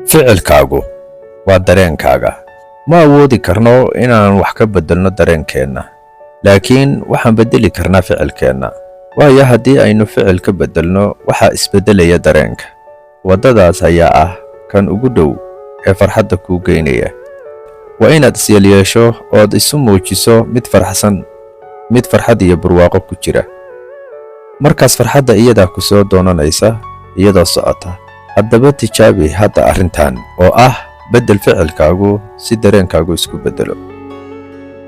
ficilkaagu waa dareenkaaga. Ma awoodi karno inaan wax ka bedelno dareenkeenna, laakiin waxaan bedeli karnaa ficilkeenna. waayo haddii aynu ficil ka bedelno waxaa isbedelaya dareenka. waddadaas ayaa ah kan ugu dhow ee farxadda kuu geynaya. waa inaad isyeelyeesho ood isu muujiso mid faraxsan, mid farxad iyo barwaaqo ku jira. markaas farxadda iyadaa ku soo doonanaysa iyadoo socota. haddaba tijaabi hadda arrintan oo ah beddel ficilkaagu si dareenkaagu isku beddelo.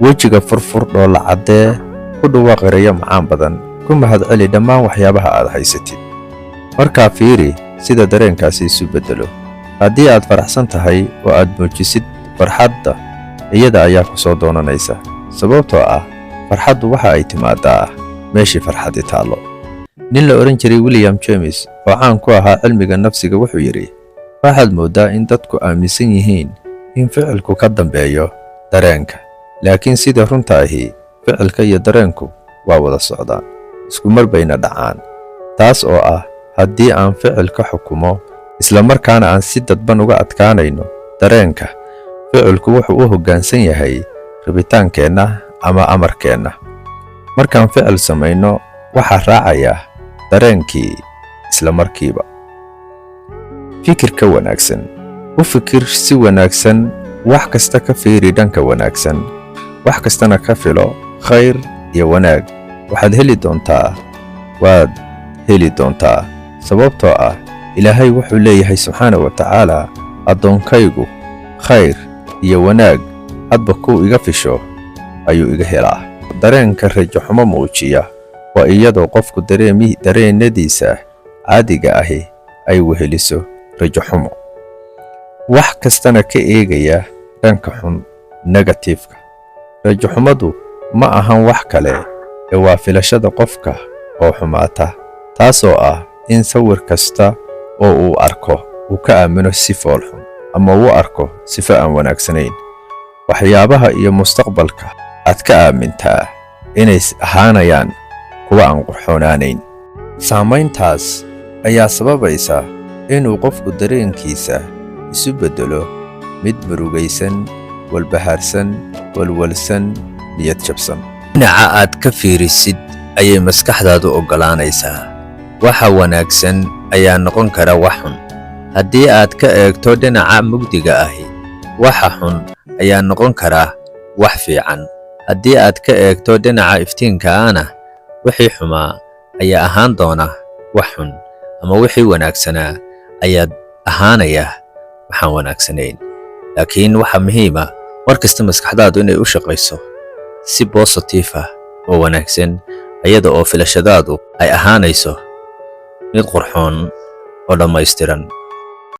wejiga furfur dhoolla caddee, ku dhawaaq erayo macaan badan, ku mahadceli dhammaan waxyaabaha aad haysatid. markaa fiiri sida dareenkaasi isu beddelo. haddii aad faraxsan tahay oo aad muujisid farxadda, iyada ayaa ku soo doonanaysa. sababtoo ah farxaddu waxa ay timaadaa meeshii farxaddi taallo. nin la odhan jiray William James oo caan ku ahaa cilmiga nafsiga wuxuu yidhi, waxaad mooddaa in dadku aaminsan yihiin in ficilku ka dambeeyo dareenka, laakiin sida runta ahi ficilka iyo dareenku waa wada socdaan, isku mar bayna dhacaan. taas oo ah haddii aan ficilka xukumo isla markaana aan si dadban uga adkaanayno dareenka, ficilku wuxuu u hoggaansan yahay rabitaankeenna ama amarkeenna. markaan ficil samayno waxaa raacaya dareenkii isla markiiba. fikirka wanaagsan. u fikir si wanaagsan, wax kasta ka fiiri dhanka wanaagsan, wax kastana ka filo khayr iyo wanaag. waad heli doontaa sababtoo ah Ilaahay wuxuu leeyahay subxaanahu wa tacaala, addoonkaygu khayr iyo wanaag hadba kuu iga fisho ayuu iga helaa. dareenka rajo xumo muujiya waa iyadoo qofku dareennadiisa caadiga ahi ay weheliso rajo xumo, wax kastana ka eegaya dhanka xun negatifka. rajo xumadu ma ahan wax kale ee waa filashada qofka oo xumaata, taasoo ah in sawir kasta oo uu arko uu ka aamino si fool xun ama uu arko sifo aan wanaagsanayn. waxyaabaha iyo mustaqbalka aad ka aamintaa inay ahaanayaan kuwa aan qurxoonaanayn. saamayntaas ayaa sababaysa inuu qofku dareenkiisa isu beddelo mid murugaysan, walbahaarsan, walwalsan, niyad jabsan. dhinaca aad ka fiirisid ayay maskaxdaadu oggolaanaysaa. waxa wanaagsan ayaa noqon kara wax xun. haddii aad ka eegto dhinaca mugdiga ahi, waxa xun ayaa noqon kara wax fiican. haddii aad ka eegto dhinaca iftiinka ahna, wixii xumaa ayaa ahaan doona wax xun, ama wixii wanaagsanaa ayaa ahaanaya waxaan wanaagsanayn. laakiin waxa muhiim ah mar kasta maskaxdaadu inay u shaqayso si positive ah oo wanaagsan, iyada oo filashadaadu ay ahaanayso mid qurxoon oo dhammaystiran.